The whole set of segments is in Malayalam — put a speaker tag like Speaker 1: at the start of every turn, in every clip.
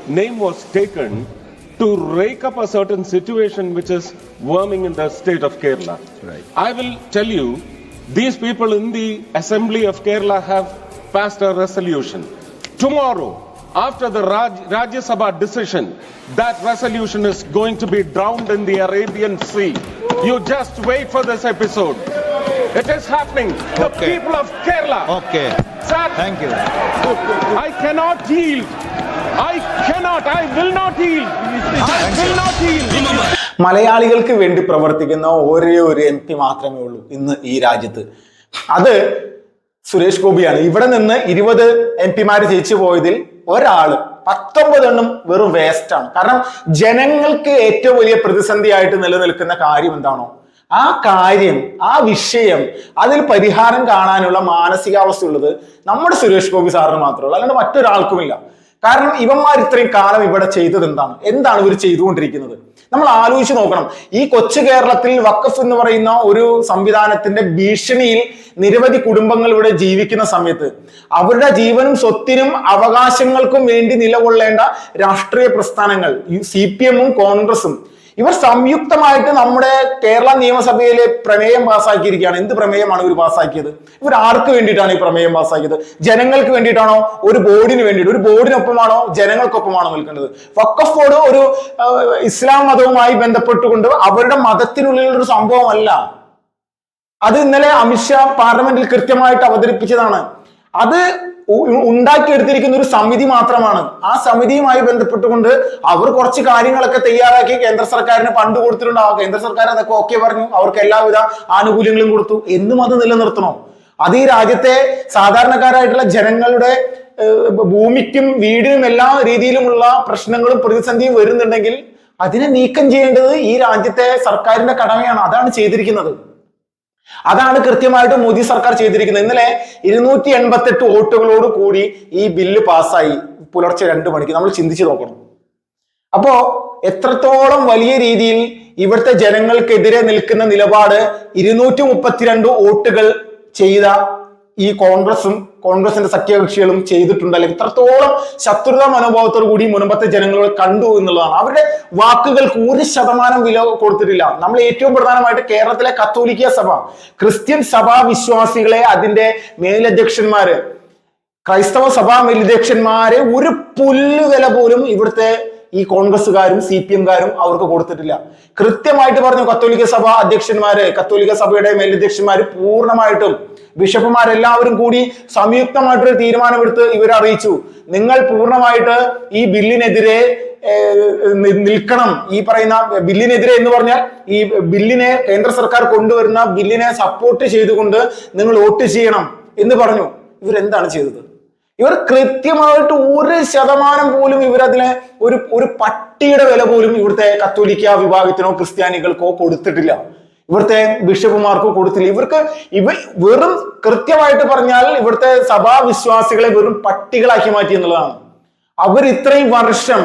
Speaker 1: name was taken to rake up a certain situation which is worming in the state of Kerala.
Speaker 2: Right.
Speaker 1: I will tell you, these people in the Assembly of Kerala have passed a resolution. Tomorrow, after the Rajya Sabha decision, that resolution is going to be drowned in the Arabian Sea. You just wait for this episode. It is happening. The people of Kerala.
Speaker 2: Okay.
Speaker 1: Sir,
Speaker 2: Thank you.
Speaker 1: I cannot yield. I will not yield. I will not yield.
Speaker 3: മലയാളികൾക്ക് വേണ്ടി പ്രവർത്തിക്കുന്ന ഒരേ ഒരു MP മാത്രമേ ഉള്ളൂ ഇന്ന് ഈ രാജ്യത്ത്. അത് സുരേഷ് ഗോപിയാണ്. ഇവിടെ നിന്ന് 20 MP ജയിച്ചു പോയതിൽ ഒരാള് 19 എണ്ണം വെറും വേസ്റ്റ് ആണ്. കാരണം ജനങ്ങൾക്ക് ഏറ്റവും വലിയ പ്രതിസന്ധിയായിട്ട് നിലനിൽക്കുന്ന കാര്യം എന്താണോ ആ കാര്യം, ആ വിഷയം, അതിൽ പരിഹാരം കാണാനുള്ള മാനസികാവസ്ഥ ഉള്ളത് നമ്മുടെ സുരേഷ് ഗോപി സാറിന് മാത്രമേ ഉള്ളൂ, അല്ലാണ്ട് മറ്റൊരാൾക്കുമില്ല. കാരണം ഇവന്മാർ ഇത്രയും കാലം ഇവിടെ ചെയ്തത് എന്താണ് ഇവർ ചെയ്തുകൊണ്ടിരിക്കുന്നത്? നമ്മൾ ആലോചിച്ച് നോക്കണം. ഈ കൊച്ചു കേരളത്തിൽ വഖഫ് എന്ന് പറയുന്ന ഒരു സംവിധാനത്തിന്റെ ഭീഷണിയിൽ നിരവധി കുടുംബങ്ങൾ ഇവിടെ ജീവിക്കുന്ന സമയത്ത് അവരുടെ ജീവനും സ്വത്തിനും അവകാശങ്ങൾക്കും വേണ്ടി നിലകൊള്ളേണ്ട രാഷ്ട്രീയ പ്രസ്ഥാനങ്ങൾ CPM-ഉം കോൺഗ്രസും ഇവർ സംയുക്തമായിട്ട് നമ്മുടെ കേരള നിയമസഭയിലെ പ്രമേയം പാസ്സാക്കിയിരിക്കുകയാണ്. എന്ത് പ്രമേയമാണ് ഇവർ പാസ്സാക്കിയത്? ഇവർ ആർക്ക് വേണ്ടിയിട്ടാണ് ഈ പ്രമേയം പാസ്സാക്കിയത്? ജനങ്ങൾക്ക് വേണ്ടിയിട്ടാണോ? ഒരു ബോർഡിന് വേണ്ടിയിട്ട്? ഒരു ബോർഡിനൊപ്പമാണോ ജനങ്ങൾക്കൊപ്പമാണോ നിൽക്കേണ്ടത്? വഖഫ് ബോർഡ് ഒരു ഇസ്ലാം മതവുമായി ബന്ധപ്പെട്ടുകൊണ്ട് അവരുടെ മതത്തിനുള്ളിലൊരു സംഭവമല്ല. അത് ഇന്നലെ അമിത്ഷാ പാർലമെന്റിൽ കൃത്യമായിട്ട് അവതരിപ്പിച്ചതാണ്. അത് ഉണ്ടാക്കിയെടുത്തിരിക്കുന്ന ഒരു സമിതി മാത്രമാണ്. ആ സമിതിയുമായി ബന്ധപ്പെട്ടുകൊണ്ട് അവർ കുറച്ച് കാര്യങ്ങളൊക്കെ തയ്യാറാക്കി കേന്ദ്ര സർക്കാരിന് ഫണ്ട് കൊടുത്തിട്ടുണ്ടാവും. കേന്ദ്ര സർക്കാർ അതൊക്കെ ഓക്കെ പറഞ്ഞു, അവർക്ക് എല്ലാവിധ ആനുകൂല്യങ്ങളും കൊടുത്തു. എന്നും അത് നിലനിർത്തണോ? അത് ഈ രാജ്യത്തെ സാധാരണക്കാരായിട്ടുള്ള ജനങ്ങളുടെ ഭൂമിക്കും വീടിനും എല്ലാ രീതിയിലുമുള്ള പ്രശ്നങ്ങളും പ്രതിസന്ധിയും വരുന്നുണ്ടെങ്കിൽ അതിനെ നീക്കം ചെയ്യേണ്ടത് ഈ രാജ്യത്തെ സർക്കാരിന്റെ കടമയാണ്. അതാണ് ചെയ്തിരിക്കുന്നത്. അതാണ് കൃത്യമായിട്ട് മോദി സർക്കാർ ചെയ്തിരിക്കുന്നത്. ഇന്നലെ 288 വോട്ടുകളോട് കൂടി ഈ ബില്ല് പാസ്സായി പുലർച്ചെ 2 മണിക്ക്. നമ്മൾ ചിന്തിച്ചു നോക്കണം. അപ്പോ എത്രത്തോളം വലിയ രീതിയിൽ ഇവിടുത്തെ ജനങ്ങൾക്കെതിരെ നിൽക്കുന്ന നിലപാട് 232 വോട്ടുകൾ ചെയ്ത ഈ കോൺഗ്രസിന്റെ സഖ്യകക്ഷികളും ചെയ്തിട്ടുണ്ട്. അല്ലെങ്കിൽ ഇത്രത്തോളം ശത്രുതാ മനോഭാവത്തോടു കൂടി മുൻപത്തെ ജനങ്ങളോട് കണ്ടു എന്നുള്ളതാണ്. അവരുടെ വാക്കുകൾക്ക് 1% വില കൊടുത്തിട്ടില്ല. നമ്മൾ ഏറ്റവും പ്രധാനമായിട്ട് കേരളത്തിലെ കത്തോലിക്ക സഭ, ക്രിസ്ത്യൻ സഭാ വിശ്വാസികളെ, അതിന്റെ മേലധ്യക്ഷന്മാര്, ക്രൈസ്തവ സഭാ മേലധ്യക്ഷന്മാരെ ഒരു പുല്ലുവില പോലും ഇവിടുത്തെ ഈ കോൺഗ്രസ്സുകാരും CPM-കാരും അവർക്ക് കൊടുത്തിട്ടില്ല. കൃത്യമായിട്ട് പറഞ്ഞു കത്തോലിക്ക സഭ അധ്യക്ഷന്മാര്, കത്തോലിക്ക സഭയുടെ മേലധ്യക്ഷന്മാര് പൂർണ്ണമായിട്ടും ബിഷപ്പുമാരെല്ലാവരും കൂടി സംയുക്തമായിട്ടൊരു തീരുമാനമെടുത്ത് ഇവരെ അറിയിച്ചു, നിങ്ങൾ പൂർണ്ണമായിട്ട് ഈ ബില്ലിനെതിരെ നിൽക്കണം. ഈ പറയുന്ന ബില്ലിനെതിരെ എന്ന് പറഞ്ഞാൽ ഈ ബില്ലിനെ, കേന്ദ്ര സർക്കാർ കൊണ്ടുവരുന്ന ബില്ലിനെ സപ്പോർട്ട് ചെയ്തുകൊണ്ട് നിങ്ങൾ വോട്ട് ചെയ്യണം എന്ന് പറഞ്ഞു. ഇവരെന്താണ് ചെയ്തത്? ഇവർ കൃത്യമായിട്ട് 1% പോലും ഇവരതിനെ ഒരു പട്ടിയുടെ വില പോലും ഇവിടുത്തെ കത്തോലിക്ക വിഭാഗത്തിനോ ക്രിസ്ത്യാനികൾക്കോ കൊടുത്തിട്ടില്ല. ഇവിടുത്തെ ബിഷപ്പുമാർക്കോ കൊടുത്തില്ല. ഇവർ വെറും കൃത്യമായിട്ട് പറഞ്ഞാൽ ഇവിടുത്തെ സഭാവിശ്വാസികളെ വെറും പട്ടികളാക്കി മാറ്റി എന്നുള്ളതാണ്. അവർ ഇത്രയും വർഷം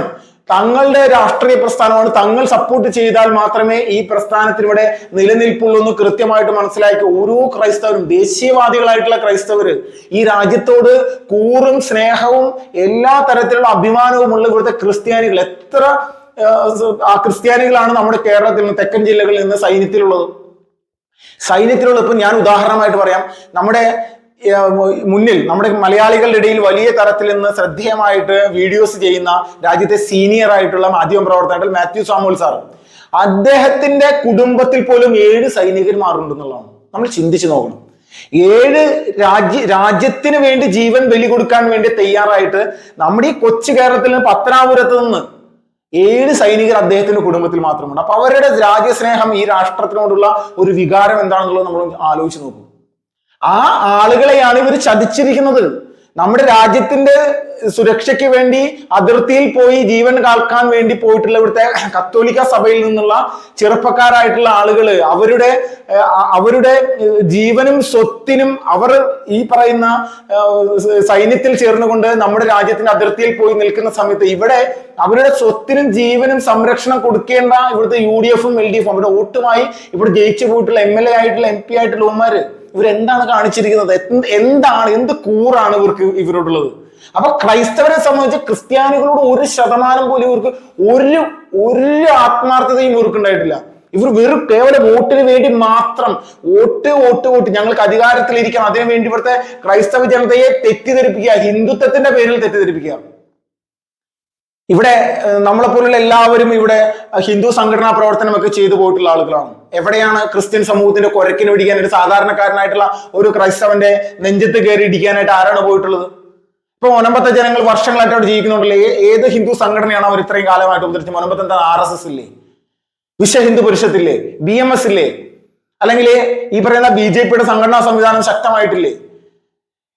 Speaker 3: തങ്ങളുടെ രാഷ്ട്രീയ പ്രസ്ഥാനമാണ്, തങ്ങൾ സപ്പോർട്ട് ചെയ്താൽ മാത്രമേ ഈ പ്രസ്ഥാനത്തിനിവിടെ നിലനിൽപ്പുള്ളൂ എന്ന് കൃത്യമായിട്ട് മനസ്സിലാക്കി ഓരോ ക്രൈസ്തവരും, ദേശീയവാദികളായിട്ടുള്ള ക്രൈസ്തവര്, ഈ രാജ്യത്തോട് കൂറും സ്നേഹവും എല്ലാ തരത്തിലുള്ള അഭിമാനവുമുള്ള ഇവിടുത്തെ ക്രിസ്ത്യാനികൾ, എത്ര ക്രിസ്ത്യാനികളാണ് നമ്മുടെ കേരളത്തിൽ നിന്ന്, തെക്കൻ ജില്ലകളിൽ നിന്ന് സൈന്യത്തിലുള്ളത്. ഇപ്പൊ ഞാൻ ഉദാഹരണമായിട്ട് പറയാം, നമ്മുടെ മുന്നിൽ നമ്മുടെ മലയാളികളുടെ ഇടയിൽ വലിയ തരത്തിൽ നിന്ന് ശ്രദ്ധേയമായിട്ട് വീഡിയോസ് ചെയ്യുന്ന രാജ്യത്തെ സീനിയർ ആയിട്ടുള്ള മാധ്യമ പ്രവർത്തകൻ മാത്യു സാമുവൽ സാർ, അദ്ദേഹത്തിന്റെ കുടുംബത്തിൽ പോലും 7 സൈനികന്മാരുണ്ടെന്നുള്ളതാണ്. നമ്മൾ ചിന്തിച്ചു നോക്കണം. 7 രാജ്യത്തിന് വേണ്ടി ജീവൻ ബലി കൊടുക്കാൻ വേണ്ടി തയ്യാറായിട്ട് നമ്മുടെ ഈ കൊച്ചു കേരളത്തിൽ നിന്ന്, പത്തനാപുരത്ത് നിന്ന് 7 സൈനികർ അദ്ദേഹത്തിന്റെ കുടുംബത്തിൽ മാത്രമുണ്ട്. അപ്പൊ അവരുടെ രാജ്യസ്നേഹം, ഈ രാഷ്ട്രത്തിനോടുള്ള ഒരു വികാരം എന്താണെന്നുള്ളത് നമ്മൾ ആലോചിച്ച് നോക്കും. ആ ആളുകളെയാണ് ഇവർ ചതിച്ചിരിക്കുന്നത്. നമ്മുടെ രാജ്യത്തിന്റെ സുരക്ഷയ്ക്ക് വേണ്ടി അതിർത്തിയിൽ പോയി ജീവൻ കാക്കാൻ വേണ്ടി പോയിട്ടുള്ള ഇവിടുത്തെ കത്തോലിക്ക സഭയിൽ നിന്നുള്ള ചെറുപ്പക്കാരായിട്ടുള്ള ആളുകള് അവരുടെ ജീവനും സ്വത്തിനും അവർ ഈ പറയുന്ന സൈന്യത്തിൽ ചേർന്നുകൊണ്ട് നമ്മുടെ രാജ്യത്തിന്റെ അതിർത്തിയിൽ പോയി നിൽക്കുന്ന സമയത്ത് ഇവിടെ അവരുടെ സ്വത്തിനും ജീവനും സംരക്ഷണം കൊടുക്കേണ്ട ഇവിടുത്തെ UDF-ഉം LDF-ഉം അവരുടെ വോട്ടുമായി ഇവിടെ ജയിച്ചു പോയിട്ടുള്ള MLA ആയിട്ടുള്ള MP ആയിട്ടുള്ള ഉമ്മാര് ഇവരെന്താണ് കാണിച്ചിരിക്കുന്നത്? എന്ത് കൂറാണ് ഇവരോടുള്ളത്? അപ്പൊ ക്രൈസ്തവരെ സംബന്ധിച്ച് ക്രിസ്ത്യാനികളോട് 1% പോലും ഇവർക്ക് ഒരു ആത്മാർത്ഥതയും ഇവർക്കുണ്ടായിട്ടില്ല. ഇവർ വെറും കേവലം വോട്ടിന് വേണ്ടി മാത്രം വോട്ട് ഞങ്ങൾക്ക് അധികാരത്തിലിരിക്കണം, അതിനു വേണ്ടി ഇവിടുത്തെ ക്രൈസ്തവ ജനതയെ തെറ്റിദ്ധരിപ്പിക്കുക, ഹിന്ദുത്വത്തിന്റെ പേരിൽ തെറ്റിദ്ധരിപ്പിക്കുക. ഇവിടെ നമ്മളെപ്പോലുള്ള എല്ലാവരും ഇവിടെ ഹിന്ദു സംഘടനാ പ്രവർത്തനമൊക്കെ ചെയ്തു പോയിട്ടുള്ള ആളുകളാണ്. എവിടെയാണ് ക്രിസ്ത്യൻ സമൂഹത്തിന്റെ കുരക്കിന് പിടിക്കാനായിട്ട് സാധാരണക്കാരനായിട്ടുള്ള ഒരു ക്രൈസ്തവന്റെ നെഞ്ചത്ത് കയറി ഇടിക്കാനായിട്ട് ആരാണ് പോയിട്ടുള്ളത്? ഇപ്പൊ മുനമ്പത്തെ ജനങ്ങൾ വർഷങ്ങളായിട്ട് അവിടെ ജീവിക്കുന്നുണ്ടല്ലോ. ഏത് ഹിന്ദു സംഘടനയാണ് അവർ ഇത്രയും കാലമായിട്ട് ഉപദ്രവിച്ചത്? മുനമ്പത്ത് എന്താ RSS ഇല്ലേ? വിശ്വ ഹിന്ദു പരിഷത്തില്ലേ? BMS ഇല്ലേ? അല്ലെങ്കിൽ ഈ പറയുന്ന BJPയുടെ സംഘടനാ സംവിധാനം ശക്തമായിട്ടില്ലേ?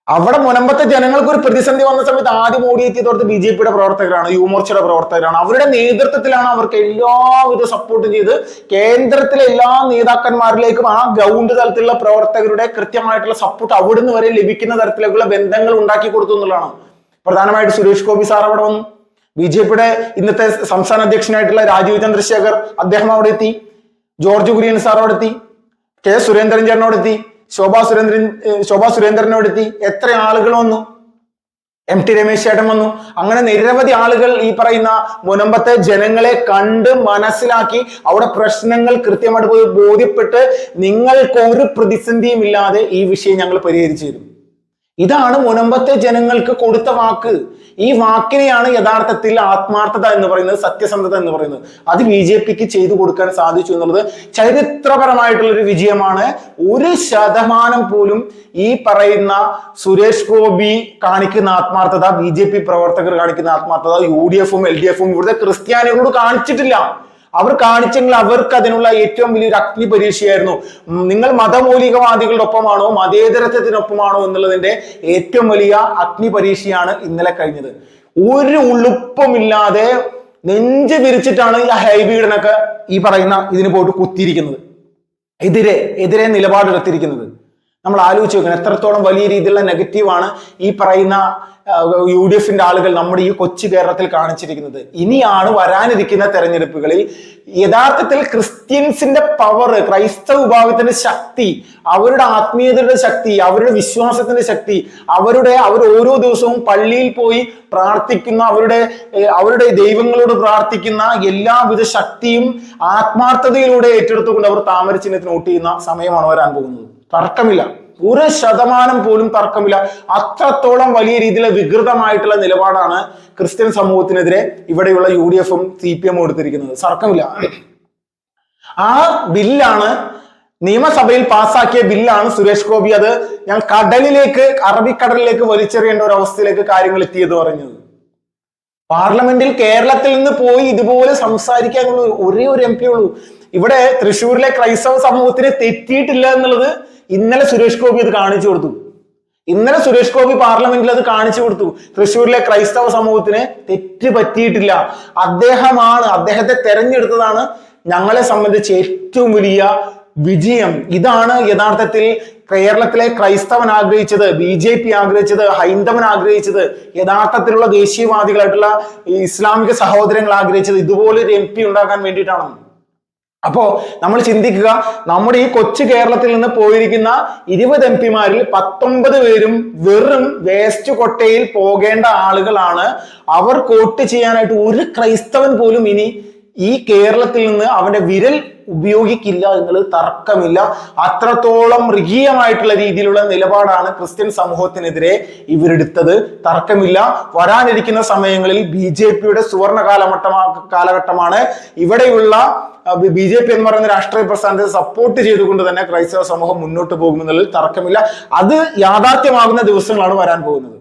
Speaker 3: അവിടെ മുനമ്പത്തെ ജനങ്ങൾക്ക് ഒരു പ്രതിസന്ധി വന്ന സമയത്ത് ആദ്യം ഓടിയെത്തിയതോടത്ത് BJPയുടെ പ്രവർത്തകരാണ്, യുവമോർച്ചയുടെ പ്രവർത്തകരാണ്. അവരുടെ നേതൃത്വത്തിലാണ് അവർക്ക് എല്ലാവിധ സപ്പോർട്ടും ചെയ്ത് കേന്ദ്രത്തിലെ എല്ലാ നേതാക്കന്മാരിലേക്കും ആ ഗ്രൗണ്ട് തലത്തിലുള്ള പ്രവർത്തകരുടെ കൃത്യമായിട്ടുള്ള സപ്പോർട്ട് അവിടുന്ന് വരെ ലഭിക്കുന്ന തരത്തിലേക്കുള്ള ബന്ധങ്ങൾ ഉണ്ടാക്കി കൊടുത്തു എന്നുള്ളതാണ്. പ്രധാനമായിട്ട് സുരേഷ് ഗോപി സാർ അവിടെ വന്നു. BJPയുടെ ഇന്നത്തെ സംസ്ഥാന അധ്യക്ഷനായിട്ടുള്ള രാജീവ് ചന്ദ്രശേഖർ അദ്ദേഹം അവിടെ എത്തി. ജോർജ് കുര്യൻ സാർ അവിടെ എത്തി. K. സുരേന്ദ്രൻ ചേട്ടനോട് എത്തി. ശോഭാ സുരേന്ദ്രനോട് എത്തി. എത്ര ആളുകൾ വന്നു? MT രമേശ് ചേട്ടൻ വന്നു. അങ്ങനെ നിരവധി ആളുകൾ ഈ പറയുന്ന മുനമ്പത്തെ ജനങ്ങളെ കണ്ട് മനസ്സിലാക്കി അവിടെ പ്രശ്നങ്ങൾ കൃത്യമായിട്ട് ബോധ്യപ്പെട്ട് നിങ്ങൾക്ക് ഒരു പ്രതിസന്ധിയും ഇല്ലാതെ ഈ വിഷയം ഞങ്ങൾ പരിഹരിച്ചു തരും. ഇതാണ് മുനമ്പത്തെ ജനങ്ങൾക്ക് കൊടുത്ത വാക്ക്. ഈ വാക്കിനെയാണ് യഥാർത്ഥത്തിൽ ആത്മാർത്ഥത എന്ന് പറയുന്നത്, സത്യസന്ധത എന്ന് പറയുന്നത്. അത് BJPക്ക് ചെയ്തു കൊടുക്കാൻ സാധിച്ചു എന്നുള്ളത് ചരിത്രപരമായിട്ടുള്ള ഒരു വിജയമാണ്. 1% പോലും ഈ പറയുന്ന സുരേഷ് ഗോപി കാണിക്കുന്ന ആത്മാർത്ഥത, BJP പ്രവർത്തകർ കാണിക്കുന്ന ആത്മാർത്ഥത UDF-ഉം LDF-ഉം ഇവിടുത്തെ ക്രിസ്ത്യാനികളോട് കാണിച്ചിട്ടില്ല. അവർ കാണിച്ചെങ്കിൽ അവർക്ക് അതിനുള്ള ഏറ്റവും വലിയൊരു അഗ്നി പരീക്ഷയായിരുന്നു. നിങ്ങൾ മതമൗലികവാദികളുടെ ഒപ്പമാണോ മതേതരത്വത്തിനൊപ്പമാണോ എന്നുള്ളതിന്റെ ഏറ്റവും വലിയ അഗ്നി പരീക്ഷയാണ് ഇന്നലെ കഴിഞ്ഞത്. ഒരു ഉളുപ്പമില്ലാതെ നെഞ്ച് വിരിച്ചിട്ടാണ് ഈ ഹൈബീഡനൊക്കെ ഈ പറയുന്ന ഇതിന് പോയിട്ട് കുത്തിയിരിക്കുന്നത്, എതിരെ നിലപാടെടുത്തിരിക്കുന്നത്. നമ്മൾ ആലോചിച്ച് നോക്കണം എത്രത്തോളം വലിയ രീതിയിലുള്ള നെഗറ്റീവാണ് ഈ പറയുന്ന UDF-ന്റെ ആളുകൾ നമ്മുടെ ഈ കൊച്ചു കേരളത്തിൽ കാണിച്ചിരിക്കുന്നത്. ഇനിയാണ് വരാനിരിക്കുന്ന തെരഞ്ഞെടുപ്പുകളിൽ യഥാർത്ഥത്തിൽ ക്രിസ്ത്യൻസിന്റെ പവർ, ക്രൈസ്തവ വിഭാഗത്തിന്റെ ശക്തി, അവരുടെ ആത്മീയതയുടെ ശക്തി, അവരുടെ വിശ്വാസത്തിന്റെ ശക്തി, അവർ ഓരോ ദിവസവും പള്ളിയിൽ പോയി പ്രാർത്ഥിക്കുന്ന, അവരുടെ ദൈവങ്ങളോട് പ്രാർത്ഥിക്കുന്ന എല്ലാവിധ ശക്തിയും ആത്മാർത്ഥതയിലൂടെ ഏറ്റെടുത്തുകൊണ്ട് അവർ താമര ചിഹ്നത്തിന് വോട്ട് ചെയ്യുന്ന സമയമാണ് വരാൻ പോകുന്നത്. തർക്കമില്ല, 1% പോലും തർക്കമില്ല. അത്രത്തോളം വലിയ രീതിയിലുള്ള വികൃതമായിട്ടുള്ള നിലപാടാണ് ക്രിസ്ത്യൻ സമൂഹത്തിനെതിരെ ഇവിടെയുള്ള UDF-ഉം CPM-ഉം എടുത്തിരിക്കുന്നത്. തർക്കമില്ല. ആ ബില്ലാണ്, നിയമസഭയിൽ പാസ്സാക്കിയ ബില്ലാണ് സുരേഷ് ഗോപി അത് ഞാൻ അറബിക്കടലിലേക്ക് വലിച്ചെറിയേണ്ട ഒരു അവസ്ഥയിലേക്ക് കാര്യങ്ങൾ എത്തിയത് പറഞ്ഞത്. പാർലമെന്റിൽ കേരളത്തിൽ നിന്ന് പോയി ഇതുപോലെ സംസാരിക്കാനുള്ള ഒരേ ഒരു MP ഉള്ളൂ. ഇവിടെ തൃശ്ശൂരിലെ ക്രൈസ്തവ സമൂഹത്തിന് തെറ്റിയിട്ടില്ല എന്നുള്ളത് ഇന്നലെ സുരേഷ് ഗോപി അത് കാണിച്ചു കൊടുത്തു. ഇന്നലെ സുരേഷ് ഗോപി പാർലമെന്റിൽ അത് കാണിച്ചു കൊടുത്തു. തൃശ്ശൂരിലെ ക്രൈസ്തവ സമൂഹത്തിന് തെറ്റ് പറ്റിയിട്ടില്ല. അദ്ദേഹത്തെ തെരഞ്ഞെടുത്തതാണ് ഞങ്ങളെ സംബന്ധിച്ച് ഏറ്റവും വലിയ വിജയം. ഇതാണ് യഥാർത്ഥത്തിൽ കേരളത്തിലെ ക്രൈസ്തവൻ ആഗ്രഹിച്ചത്, BJP ആഗ്രഹിച്ചത്, ഹൈന്ദവൻ ആഗ്രഹിച്ചത്, യഥാർത്ഥത്തിലുള്ള ദേശീയവാദികളായിട്ടുള്ള ഇസ്ലാമിക സഹോദരങ്ങൾ ആഗ്രഹിച്ചത് ഇതുപോലൊരു MP ഉണ്ടാക്കാൻ വേണ്ടിയിട്ടാണ്. അപ്പോ നമ്മൾ ചിന്തിക്കുക, നമ്മുടെ ഈ കൊച്ചു കേരളത്തിൽ നിന്ന് പോയിരിക്കുന്ന 20 MP-മാരിൽ 19 പേരും വെറും വേസ്റ്റ് കൊട്ടയിൽ പോകേണ്ട ആളുകളാണ്. അവർ വോട്ട് ചെയ്യാനായിട്ട് ഒരു ക്രൈസ്തവൻ പോലും ഇനി ഈ കേരളത്തിൽ നിന്ന് അവന്റെ വിരൽ ഉപയോഗിക്കില്ല എന്നുള്ളത് തർക്കമില്ല. അത്രത്തോളം മൃഗീയമായിട്ടുള്ള രീതിയിലുള്ള നിലപാടാണ് ക്രിസ്ത്യൻ സമൂഹത്തിനെതിരെ ഇവരെടുത്തത്. തർക്കമില്ല. വരാനിരിക്കുന്ന സമയങ്ങളിൽ BJPയുടെ സുവർണ കാലഘട്ടമാണ്. ഇവിടെയുള്ള BJP എന്ന് പറയുന്ന രാഷ്ട്രീയ പ്രസ്ഥാനത്തെ സപ്പോർട്ട് ചെയ്തുകൊണ്ട് തന്നെ ക്രൈസ്തവ സമൂഹം മുന്നോട്ട് പോകുമെന്നുള്ളതിൽ തർക്കമില്ല. അത് യാഥാർത്ഥ്യമാകുന്ന ദിവസങ്ങളാണ് വരാൻ പോകുന്നത്.